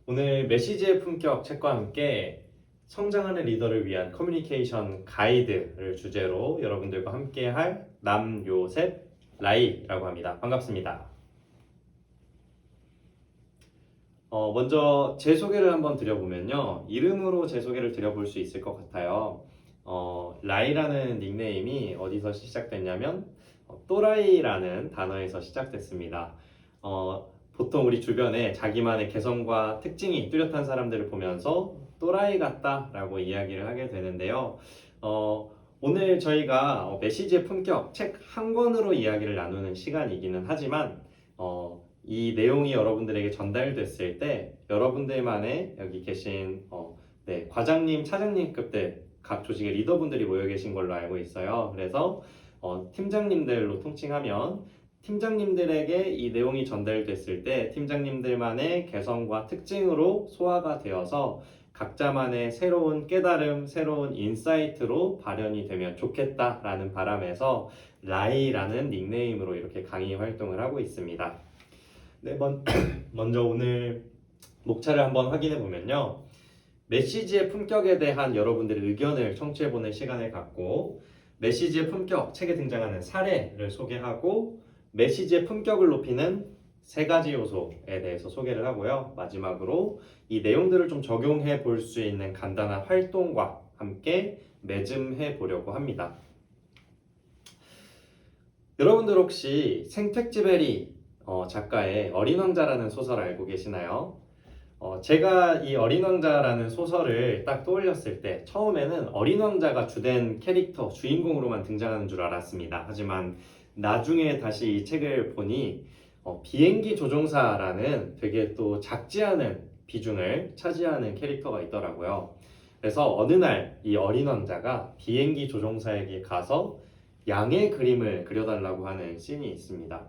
오늘 메시지의 품격 책과 함께 성장하는 리더를 위한 커뮤니케이션 가이드를 주제로 여러분들과 함께 할 남요셉 라이라고 합니다. 반갑습니다. 먼저 제 소개를 한번 드려보면요. 이름으로 제 소개를 드려볼 수 있을 것 같아요. 라이라는 닉네임이 어디서 시작됐냐면 또라이라는 단어에서 시작됐습니다. 보통 우리 주변에 자기만의 개성과 특징이 뚜렷한 사람들을 보면서 또라이 같다라고 이야기를 하게 되는데요. 오늘 저희가 메시지의 품격 책 한 권으로 이야기를 나누는 시간이기는 하지만 이 내용이 여러분들에게 전달됐을 때 여러분들만의 여기 계신 과장님, 차장님급들 각 조직의 리더분들이 모여 계신 걸로 알고 있어요. 그래서 팀장님들로 통칭하면 팀장님들에게 이 내용이 전달됐을 때 팀장님들만의 개성과 특징으로 소화가 되어서 각자만의 새로운 깨달음, 새로운 인사이트로 발현이 되면 좋겠다라는 바람에서 라이라는 닉네임으로 이렇게 강의 활동을 하고 있습니다. 네, 먼저 오늘 목차를 한번 확인해 보면요. 메시지의 품격에 대한 여러분들의 의견을 청취해보는 시간을 갖고 메시지의 품격 책에 등장하는 사례를 소개하고 메시지의 품격을 높이는 세 가지 요소에 대해서 소개를 하고요. 마지막으로 이 내용들을 좀 적용해 볼 수 있는 간단한 활동과 함께 매짐해 보려고 합니다. 여러분들 혹시 생텍쥐베리 작가의 어린 왕자라는 소설 알고 계시나요? 제가 이 어린 왕자라는 소설을 딱 떠올렸을 때 처음에는 어린 왕자가 주된 캐릭터, 주인공으로만 등장하는 줄 알았습니다. 하지만 나중에 다시 이 책을 보니 비행기 조종사라는 되게 또 작지 않은 비중을 차지하는 캐릭터가 있더라고요. 그래서 어느 날 이 어린 왕자가 비행기 조종사에게 가서 양의 그림을 그려달라고 하는 씬이 있습니다.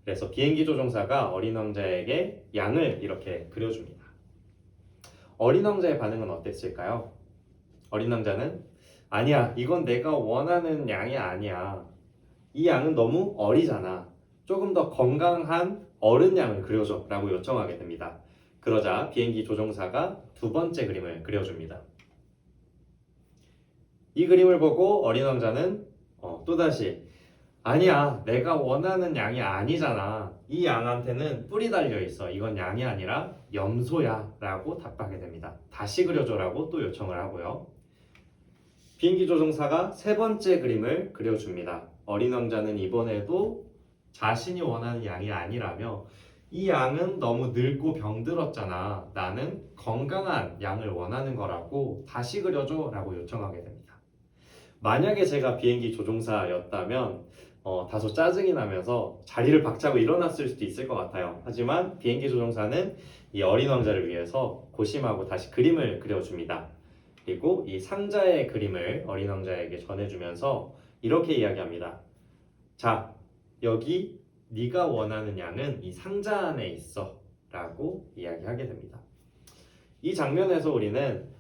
그래서 비행기 조종사가 어린 왕자에게 양을 이렇게 그려줍니다. 어린 왕자의 반응은 어땠을까요? 어린 왕자는 아니야, 이건 내가 원하는 양이 아니야. 이 양은 너무 어리잖아. 조금 더 건강한 어른 양을 그려줘 라고 요청하게 됩니다. 그러자 비행기 조종사가 두 번째 그림을 그려줍니다. 이 그림을 보고 어린 왕자는 또다시 아니야, 내가 원하는 양이 아니잖아. 이 양한테는 뿔이 달려 있어. 이건 양이 아니라 염소야 라고 답하게 됩니다. 다시 그려줘라고 또 요청을 하고요. 비행기 조종사가 세 번째 그림을 그려줍니다. 어린 왕자는 이번에도 자신이 원하는 양이 아니라며 이 양은 너무 늙고 병들었잖아. 나는 건강한 양을 원하는 거라고 다시 그려줘 라고 요청하게 됩니다. 만약에 제가 비행기 조종사였다면 다소 짜증이 나면서 자리를 박차고 일어났을 수도 있을 것 같아요. 하지만 비행기 조종사는 이 어린 왕자를 위해서 고심하고 다시 그림을 그려줍니다. 그리고 이 상자의 그림을 어린 왕자에게 전해주면서 이렇게 이야기합니다. 자, 여기 네가 원하는 양은 이 상자 안에 있어 라고 이야기하게 됩니다. 이 장면에서 우리는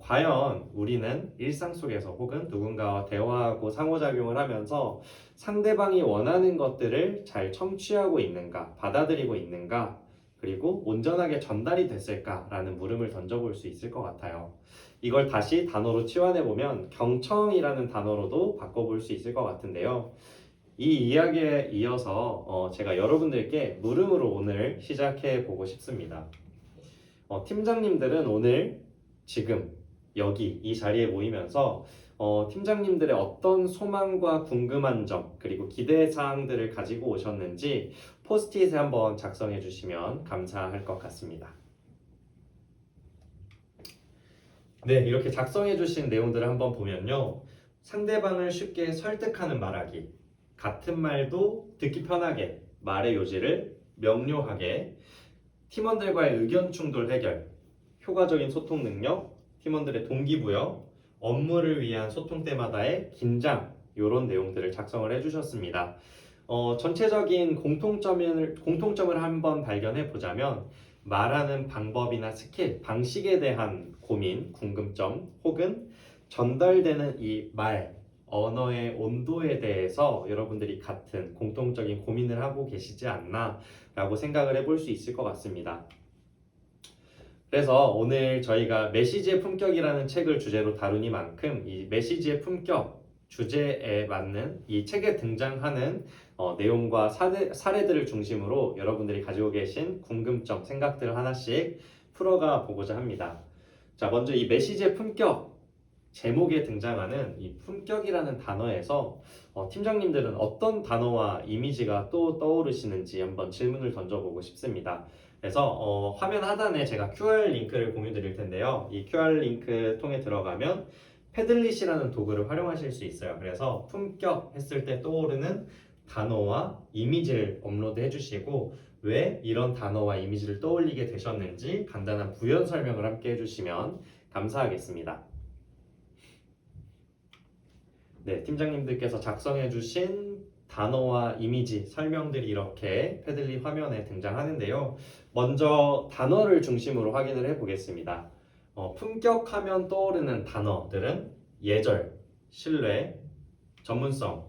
과연 우리는 일상 속에서 혹은 누군가와 대화하고 상호작용을 하면서 상대방이 원하는 것들을 잘 청취하고 있는가, 받아들이고 있는가, 그리고 온전하게 전달이 됐을까라는 물음을 던져볼 수 있을 것 같아요. 이걸 다시 단어로 치환해보면 경청이라는 단어로도 바꿔볼 수 있을 것 같은데요. 이 이야기에 이어서 제가 여러분들께 물음으로 오늘 시작해 보고 싶습니다. 팀장님들은 오늘 지금 여기 이 자리에 모이면서 팀장님들의 어떤 소망과 궁금한 점 그리고 기대 사항들을 가지고 오셨는지 포스트잇에 한번 작성해 주시면 감사할 것 같습니다. 네, 이렇게 작성해 주신 내용들을 한번 보면요. 상대방을 쉽게 설득하는 말하기, 같은 말도 듣기 편하게, 말의 요지를 명료하게, 팀원들과의 의견 충돌 해결, 효과적인 소통 능력, 팀원들의 동기부여, 업무를 위한 소통 때마다의 긴장 이런 내용들을 작성을 해주셨습니다. 전체적인 공통점을 한번 발견해 보자면 말하는 방법이나 스킬, 방식에 대한 고민, 궁금점 혹은 전달되는 이 말, 언어의 온도에 대해서 여러분들이 같은 공통적인 고민을 하고 계시지 않나 라고 생각을 해볼 수 있을 것 같습니다. 그래서 오늘 저희가 메시지의 품격이라는 책을 주제로 다루니만큼 이 메시지의 품격 주제에 맞는 이 책에 등장하는 내용과 사례들을 중심으로 여러분들이 가지고 계신 궁금점, 생각들을 하나씩 풀어가 보고자 합니다. 자, 먼저 이 메시지의 품격 제목에 등장하는 이 품격이라는 단어에서 팀장님들은 어떤 단어와 이미지가 또 떠오르시는지 한번 질문을 던져보고 싶습니다. 그래서 화면 하단에 제가 QR 링크를 공유 드릴 텐데요. 이 QR 링크 통해 들어가면 패들릿이라는 도구를 활용하실 수 있어요. 그래서 품격 했을 때 떠오르는 단어와 이미지를 업로드 해주시고 왜 이런 단어와 이미지를 떠올리게 되셨는지 간단한 부연 설명을 함께 해주시면 감사하겠습니다. 네, 팀장님들께서 작성해주신 단어와 이미지, 설명들이 이렇게 패들릿 화면에 등장하는데요. 먼저 단어를 중심으로 확인을 해보겠습니다. 품격하면 떠오르는 단어들은 예절, 신뢰, 전문성,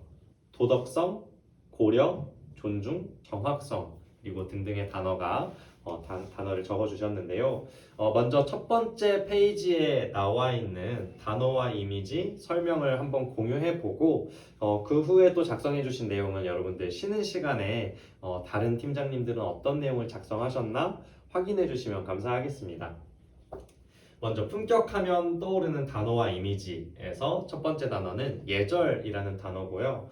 도덕성, 고려, 존중, 정확성 그리고 등등의 단어가 단어를 적어주셨는데요. 먼저 첫 번째 페이지에 나와 있는 단어와 이미지 설명을 한번 공유해보고 그 후에 또 작성해주신 내용은 여러분들 쉬는 시간에 다른 팀장님들은 어떤 내용을 작성하셨나 확인해주시면 감사하겠습니다. 먼저 품격하면 떠오르는 단어와 이미지에서 첫 번째 단어는 예절이라는 단어고요.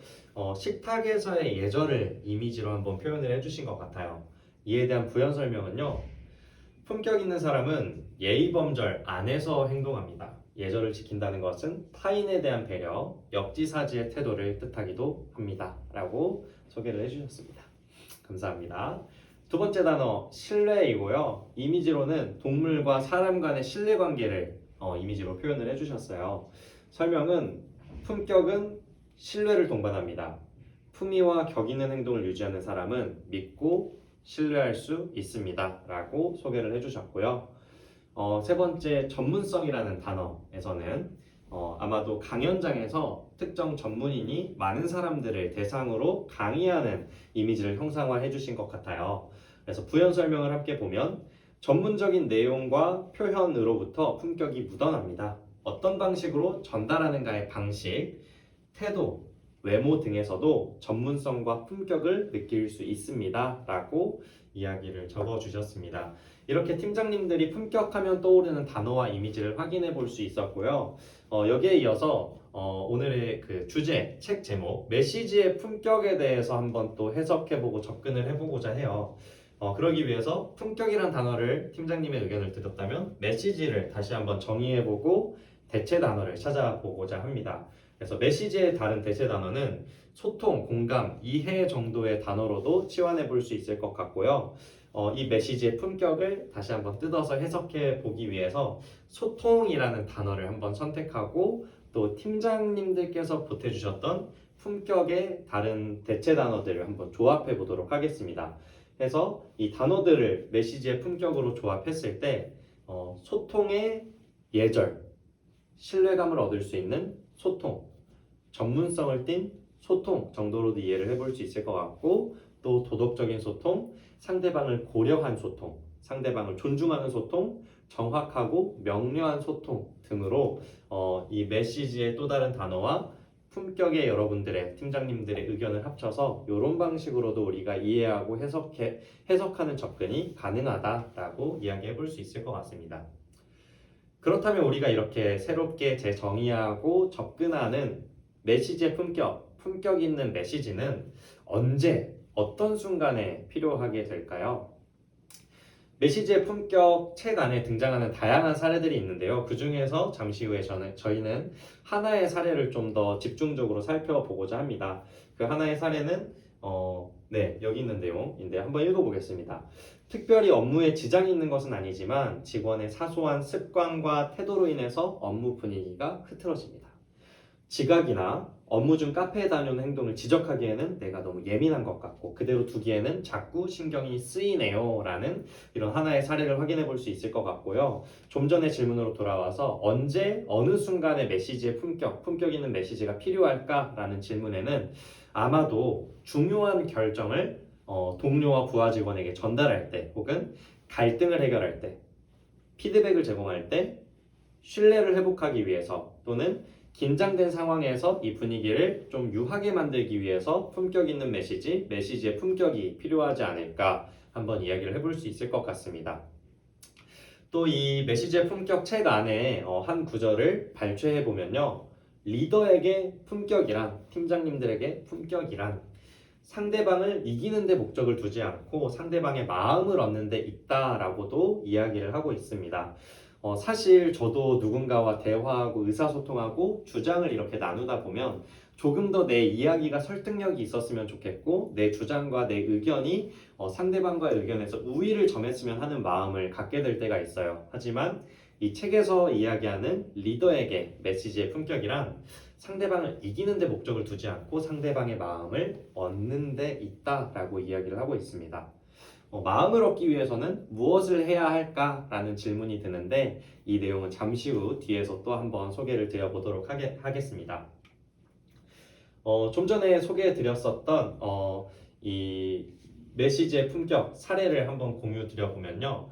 식탁에서의 예절을 이미지로 한번 표현을 해주신 것 같아요. 이에 대한 부연 설명은요. 품격 있는 사람은 예의범절 안에서 행동합니다. 예절을 지킨다는 것은 타인에 대한 배려, 역지사지의 태도를 뜻하기도 합니다. 라고 소개를 해주셨습니다. 감사합니다. 두 번째 단어 신뢰이고요. 이미지로는 동물과 사람 간의 신뢰관계를 이미지로 표현을 해주셨어요. 설명은 품격은 신뢰를 동반합니다. 품위와 격 있는 행동을 유지하는 사람은 믿고 신뢰할 수 있습니다. 라고 소개를 해주셨고요. 세 번째 전문성이라는 단어에서는 아마도 강연장에서 특정 전문인이 많은 사람들을 대상으로 강의하는 이미지를 형상화해 주신 것 같아요. 그래서 부연 설명을 함께 보면 전문적인 내용과 표현으로부터 품격이 묻어납니다. 어떤 방식으로 전달하는가의 방식, 태도, 외모 등에서도 전문성과 품격을 느낄 수 있습니다. 라고 이야기를 적어주셨습니다. 이렇게 팀장님들이 품격하면 떠오르는 단어와 이미지를 확인해 볼 수 있었고요. 여기에 이어서 오늘의 그 주제, 책 제목, 메시지의 품격에 대해서 한번 또 해석해보고 접근을 해보고자 해요. 그러기 위해서 품격이란 단어를 팀장님의 의견을 들었다면 메시지를 다시 한번 정의해보고 대체 단어를 찾아보고자 합니다. 그래서 메시지의 다른 대체 단어는 소통, 공감, 이해 정도의 단어로도 치환해 볼 수 있을 것 같고요. 이 메시지의 품격을 다시 한번 뜯어서 해석해 보기 위해서 소통이라는 단어를 한번 선택하고 또 팀장님들께서 보태주셨던 품격의 다른 대체 단어들을 한번 조합해 보도록 하겠습니다. 그래서 이 단어들을 메시지의 품격으로 조합했을 때 소통의 예절, 신뢰감을 얻을 수 있는 소통, 전문성을 띤 소통 정도로도 이해를 해볼 수 있을 것 같고 또 도덕적인 소통, 상대방을 고려한 소통, 상대방을 존중하는 소통, 정확하고 명료한 소통 등으로 이 메시지의 또 다른 단어와 품격의 여러분들의 팀장님들의 의견을 합쳐서 이런 방식으로도 우리가 이해하고 해석하는 접근이 가능하다라고 이야기해 볼 수 있을 것 같습니다. 그렇다면 우리가 이렇게 새롭게 재정의하고 접근하는 메시지의 품격 있는 메시지는 언제, 어떤 순간에 필요하게 될까요? 메시지의 품격 책 안에 등장하는 다양한 사례들이 있는데요. 그 중에서 잠시 후에 저희는 하나의 사례를 좀 더 집중적으로 살펴보고자 합니다. 그 하나의 사례는 여기 있는 내용인데 한번 읽어보겠습니다. 특별히 업무에 지장이 있는 것은 아니지만 직원의 사소한 습관과 태도로 인해서 업무 분위기가 흐트러집니다. 지각이나 업무 중 카페에 다녀오는 행동을 지적하기에는 내가 너무 예민한 것 같고 그대로 두기에는 자꾸 신경이 쓰이네요 라는 이런 하나의 사례를 확인해 볼 수 있을 것 같고요. 좀 전의 질문으로 돌아와서 언제 어느 순간에 메시지의 품격 있는 메시지가 필요할까 라는 질문에는 아마도 중요한 결정을 동료와 부하 직원에게 전달할 때 혹은 갈등을 해결할 때 피드백을 제공할 때 신뢰를 회복하기 위해서 또는 긴장된 상황에서 이 분위기를 좀 유하게 만들기 위해서 품격 있는 메시지의 품격이 필요하지 않을까 한번 이야기를 해볼 수 있을 것 같습니다. 또 이 메시지의 품격 책 안에 한 구절을 발췌해 보면요. 리더에게 품격이란, 팀장님들에게 품격이란 상대방을 이기는 데 목적을 두지 않고 상대방의 마음을 얻는 데 있다라고도 이야기를 하고 있습니다. 사실 저도 누군가와 대화하고 의사소통하고 주장을 이렇게 나누다 보면 조금 더 내 이야기가 설득력이 있었으면 좋겠고 내 주장과 내 의견이 상대방과의 의견에서 우위를 점했으면 하는 마음을 갖게 될 때가 있어요. 하지만 이 책에서 이야기하는 리더에게 메시지의 품격이란 상대방을 이기는 데 목적을 두지 않고 상대방의 마음을 얻는 데 있다라고 이야기를 하고 있습니다. 마음을 얻기 위해서는 무엇을 해야 할까라는 질문이 드는데 이 내용은 잠시 후 뒤에서 또 한번 소개를 드려보도록 하겠습니다. 좀 전에 소개해드렸었던 이 메시지의 품격 사례를 한번 공유 드려보면요.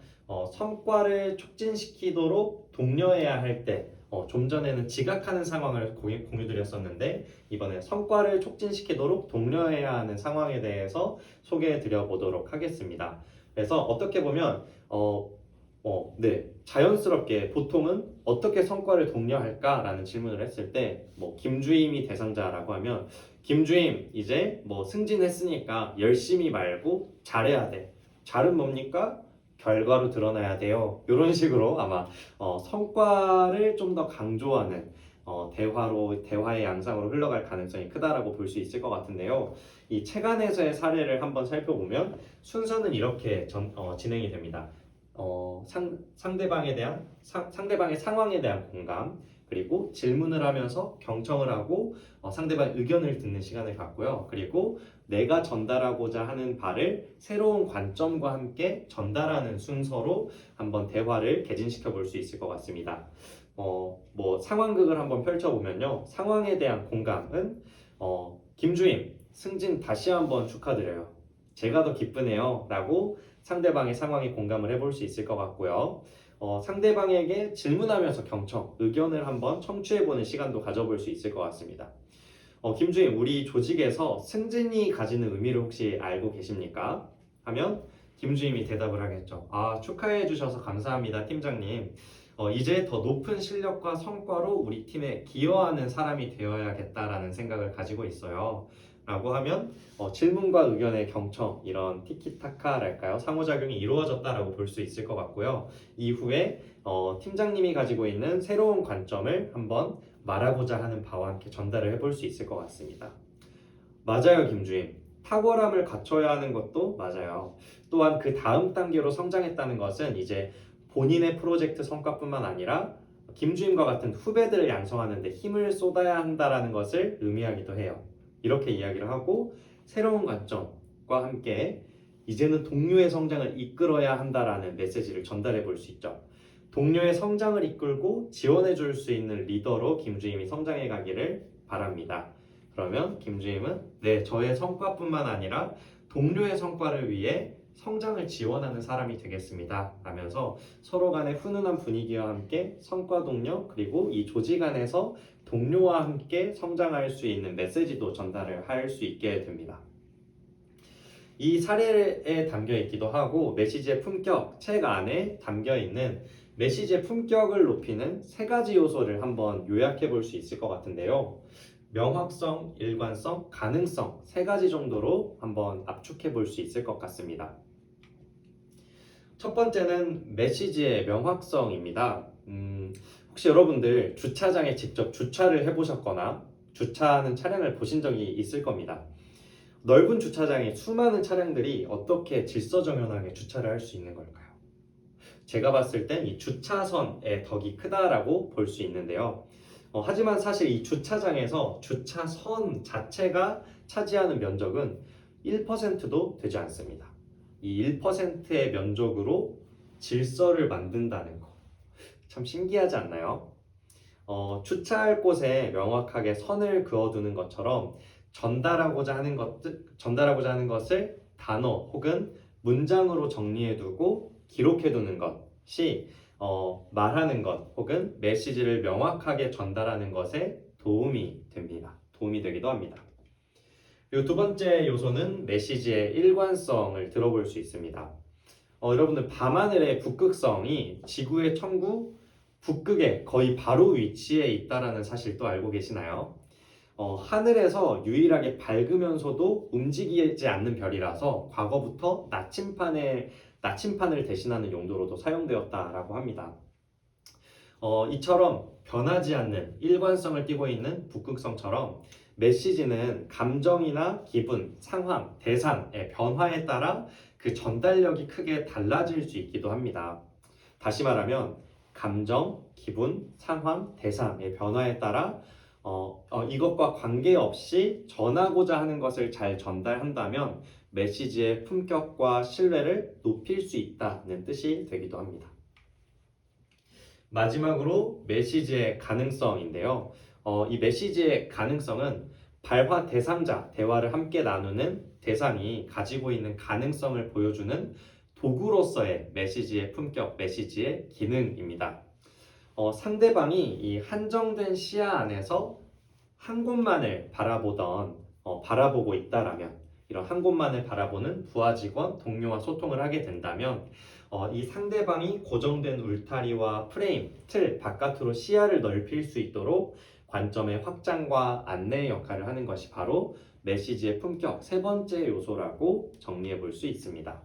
성과를 촉진시키도록 독려해야 할 때, 좀 전에는 지각하는 상황을 공유 드렸었는데 이번에 성과를 촉진시키도록 독려해야 하는 상황에 대해서 소개해 드려보도록 하겠습니다. 그래서 어떻게 보면 자연스럽게 보통은 어떻게 성과를 독려할까라는 질문을 했을 때 김주임이 대상자라고 하면 김주임 이제 승진했으니까 열심히 말고 잘해야 돼. 잘은 뭡니까? 결과로 드러나야 돼요. 이런 식으로 아마 성과를 좀 더 강조하는 대화의 양상으로 흘러갈 가능성이 크다라고 볼 수 있을 것 같은데요. 이 책 안에서의 사례를 한번 살펴보면 순서는 이렇게 진행이 됩니다. 상대방의 상황에 대한 공감, 그리고 질문을 하면서 경청을 하고 상대방의 의견을 듣는 시간을 갖고요. 그리고 내가 전달하고자 하는 바를 새로운 관점과 함께 전달하는 순서로 한번 대화를 개진시켜 볼 수 있을 것 같습니다. 상황극을 한번 펼쳐보면요. 상황에 대한 공감은 김주임 승진 다시 한번 축하드려요. 제가 더 기쁘네요 라고 상대방의 상황에 공감을 해볼 수 있을 것 같고요. 상대방에게 질문하면서 경청, 의견을 한번 청취해보는 시간도 가져볼 수 있을 것 같습니다. 김주임, 우리 조직에서 승진이 가지는 의미를 혹시 알고 계십니까? 하면 김주임이 대답을 하겠죠. 축하해 주셔서 감사합니다, 팀장님. 이제 더 높은 실력과 성과로 우리 팀에 기여하는 사람이 되어야겠다라는 생각을 가지고 있어요. 라고 하면 질문과 의견의 경청, 이런 티키타카랄까요? 상호작용이 이루어졌다라고 볼 수 있을 것 같고요. 이후에 팀장님이 가지고 있는 새로운 관점을 한번 말하고자 하는 바와 함께 전달을 해볼 수 있을 것 같습니다. 맞아요, 김주임. 탁월함을 갖춰야 하는 것도 맞아요. 또한 그 다음 단계로 성장했다는 것은 이제 본인의 프로젝트 성과뿐만 아니라 김주임과 같은 후배들을 양성하는 데 힘을 쏟아야 한다는 것을 의미하기도 해요. 이렇게 이야기를 하고 새로운 관점과 함께 이제는 동료의 성장을 이끌어야 한다라는 메시지를 전달해 볼 수 있죠. 동료의 성장을 이끌고 지원해 줄 수 있는 리더로 김주임이 성장해 가기를 바랍니다. 그러면 김주임은 저의 성과뿐만 아니라 동료의 성과를 위해 성장을 지원하는 사람이 되겠습니다 라면서 서로 간의 훈훈한 분위기와 함께 성과 동료, 그리고 이 조직 안에서 동료와 함께 성장할 수 있는 메시지도 전달을 할 수 있게 됩니다. 이 사례에 담겨 있기도 하고 메시지의 품격 책 안에 담겨 있는 메시지의 품격을 높이는 3가지 요소를 한번 요약해 볼 수 있을 것 같은데요. 명확성, 일관성, 가능성 3가지 정도로 한번 압축해 볼 수 있을 것 같습니다. 첫 번째는 메시지의 명확성입니다. 혹시 여러분들 주차장에 직접 주차를 해보셨거나 주차하는 차량을 보신 적이 있을 겁니다. 넓은 주차장에 수많은 차량들이 어떻게 질서정연하게 주차를 할 수 있는 걸까요? 제가 봤을 땐 이 주차선의 덕이 크다라고 볼 수 있는데요. 하지만 사실 이 주차장에서 주차선 자체가 차지하는 면적은 1%도 되지 않습니다. 이 1%의 면적으로 질서를 만든다는 거 참 신기하지 않나요? 주차할 곳에 명확하게 선을 그어두는 것처럼 전달하고자 하는 것을 단어 혹은 문장으로 정리해두고 기록해두는 것이 말하는 것 혹은 메시지를 명확하게 전달하는 것에 도움이 됩니다. 도움이 되기도 합니다. 그리고 두 번째 요소는 메시지의 일관성을 들어볼 수 있습니다. 여러분들 밤하늘의 북극성이 지구의 천구 북극에 거의 바로 위치해 있다라는 사실 또 알고 계시나요? 하늘에서 유일하게 밝으면서도 움직이지 않는 별이라서 과거부터 나침판을 대신하는 용도로도 사용되었다라고 합니다. 이처럼 변하지 않는 일관성을 띠고 있는 북극성처럼 메시지는 감정이나 기분, 상황, 대상의 변화에 따라 그 전달력이 크게 달라질 수 있기도 합니다. 다시 말하면 감정, 기분, 상황, 대상의 변화에 따라 이것과 관계없이 전하고자 하는 것을 잘 전달한다면 메시지의 품격과 신뢰를 높일 수 있다는 뜻이 되기도 합니다. 마지막으로 메시지의 가능성인데요. 이 메시지의 가능성은 발화 대상자, 대화를 함께 나누는 대상이 가지고 있는 가능성을 보여주는 도구로서의 메시지의 품격, 메시지의 기능입니다. 상대방이 이 한정된 시야 안에서 한 곳만을 바라보고 있다라면, 이런 한 곳만을 바라보는 부하 직원, 동료와 소통을 하게 된다면 이 상대방이 고정된 울타리와 프레임, 틀 바깥으로 시야를 넓힐 수 있도록 관점의 확장과 안내 역할을 하는 것이 바로 메시지의 품격 세 번째 요소라고 정리해 볼 수 있습니다.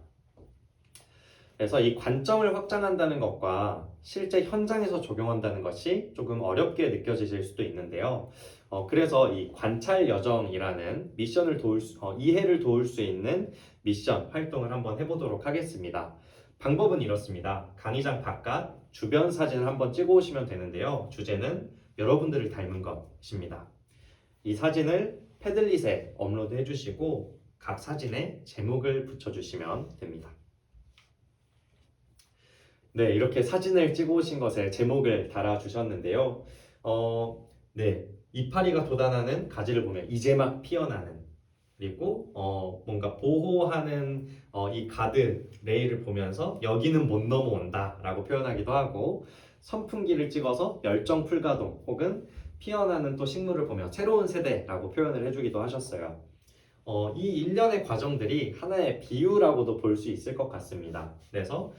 그래서 이 관점을 확장한다는 것과 실제 현장에서 적용한다는 것이 조금 어렵게 느껴지실 수도 있는데요. 그래서 이 관찰 여정이라는 이해를 도울 수 있는 미션 활동을 한번 해보도록 하겠습니다. 방법은 이렇습니다. 강의장 바깥 주변 사진을 한번 찍어 오시면 되는데요. 주제는 여러분들을 닮은 것입니다. 이 사진을 패들릿에 업로드 해주시고 각 사진에 제목을 붙여주시면 됩니다. 네, 이렇게 사진을 찍어 오신 것에 제목을 달아주셨는데요. 네, 이파리가 돋아나는 가지를 보면 이제 막 피어나는, 그리고 뭔가 보호하는 이 가드 레일을 보면서 여기는 못 넘어온다 라고 표현하기도 하고, 선풍기를 찍어서 열정 풀가동 혹은 피어나는 또 식물을 보며 새로운 세대라고 표현을 해주기도 하셨어요. 이 일련의 과정들이 하나의 비유라고도 볼 수 있을 것 같습니다. 그래서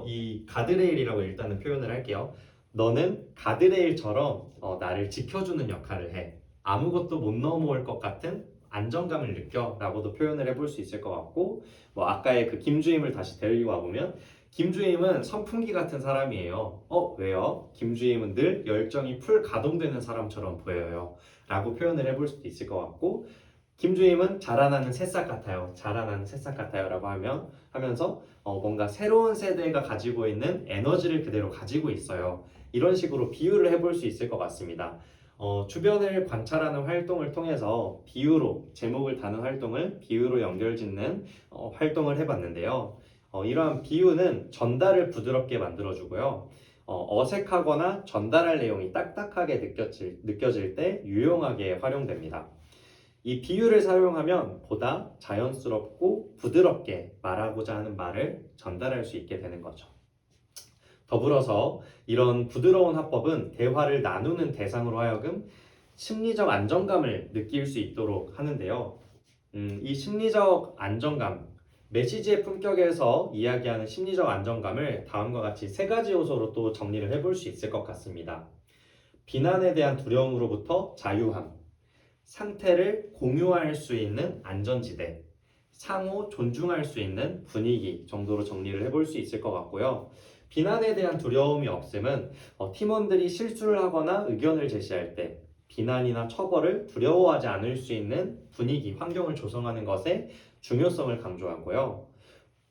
이 가드레일이라고 일단은 표현을 할게요. 너는 가드레일처럼 나를 지켜주는 역할을 해. 아무것도 못 넘어올 것 같은 안정감을 느껴 라고도 표현을 해볼 수 있을 것 같고, 아까의 그 김주임을 다시 데리고 와보면 김주임은 선풍기 같은 사람이에요. 왜요? 김주임은 늘 열정이 풀 가동되는 사람처럼 보여요 라고 표현을 해볼 수도 있을 것 같고, 김주임은 자라나는 새싹 같아요. 자라나는 새싹 같아요 라고 하면서 뭔가 새로운 세대가 가지고 있는 에너지를 그대로 가지고 있어요. 이런 식으로 비유를 해볼 수 있을 것 같습니다. 주변을 관찰하는 활동을 통해서 제목을 다는 활동을 비유로 연결짓는 활동을 해봤는데요. 이러한 비유는 전달을 부드럽게 만들어주고요. 어색하거나 전달할 내용이 딱딱하게 느껴질 때 유용하게 활용됩니다. 이 비유를 사용하면 보다 자연스럽고 부드럽게 말하고자 하는 말을 전달할 수 있게 되는 거죠. 더불어서 이런 부드러운 화법은 대화를 나누는 대상으로 하여금 심리적 안정감을 느낄 수 있도록 하는데요. 이 심리적 안정감, 메시지의 품격에서 이야기하는 심리적 안정감을 다음과 같이 세 가지 요소로 또 정리를 해볼 수 있을 것 같습니다. 비난에 대한 두려움으로부터 자유함, 상태를 공유할 수 있는 안전지대, 상호 존중할 수 있는 분위기 정도로 정리를 해볼 수 있을 것 같고요. 비난에 대한 두려움이 없음은 팀원들이 실수를 하거나 의견을 제시할 때 비난이나 처벌을 두려워하지 않을 수 있는 분위기, 환경을 조성하는 것의 중요성을 강조하고요.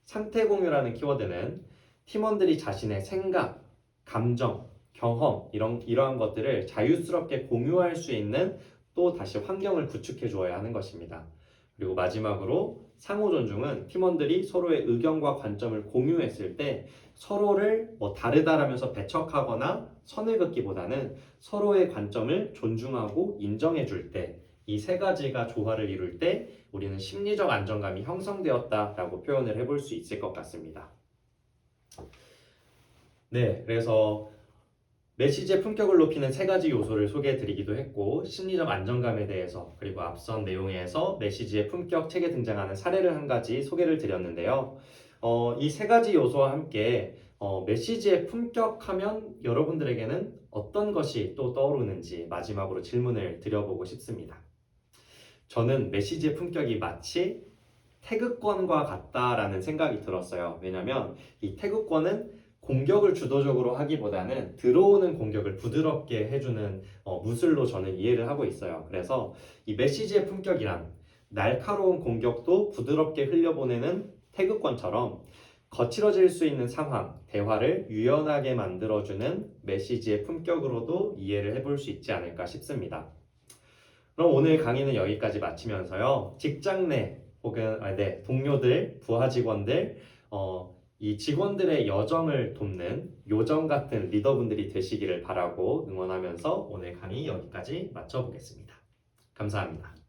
상태 공유라는 키워드는 팀원들이 자신의 생각, 감정, 경험 이러한 것들을 자유스럽게 공유할 수 있는 또 다시 환경을 구축해 주어야 하는 것입니다. 그리고 마지막으로 상호 존중은 팀원들이 서로의 의견과 관점을 공유했을 때 서로를 다르다라면서 배척하거나 선을 긋기보다는 서로의 관점을 존중하고 인정해 줄 때, 이 세 가지가 조화를 이룰 때 우리는 심리적 안정감이 형성되었다라고 표현을 해볼 수 있을 것 같습니다. 네, 그래서 메시지의 품격을 높이는 세 가지 요소를 소개해 드리기도 했고, 심리적 안정감에 대해서, 그리고 앞선 내용에서 메시지의 품격 책에 등장하는 사례를 한 가지 소개를 드렸는데요. 이 세 가지 요소와 함께 메시지의 품격하면 여러분들에게는 어떤 것이 또 떠오르는지 마지막으로 질문을 드려보고 싶습니다. 저는 메시지의 품격이 마치 태극권과 같다라는 생각이 들었어요. 왜냐하면 이 태극권은 공격을 주도적으로 하기보다는 들어오는 공격을 부드럽게 해주는 무술로 저는 이해를 하고 있어요. 그래서 이 메시지의 품격이란 날카로운 공격도 부드럽게 흘려보내는 태극권처럼 거칠어질 수 있는 상황, 대화를 유연하게 만들어주는 메시지의 품격으로도 이해를 해볼 수 있지 않을까 싶습니다. 그럼 오늘 강의는 여기까지 마치면서요. 직장 내 혹은 동료들, 부하 직원들, 이 직원들의 여정을 돕는 요정 같은 리더분들이 되시기를 바라고 응원하면서 오늘 강의 여기까지 마쳐보겠습니다. 감사합니다.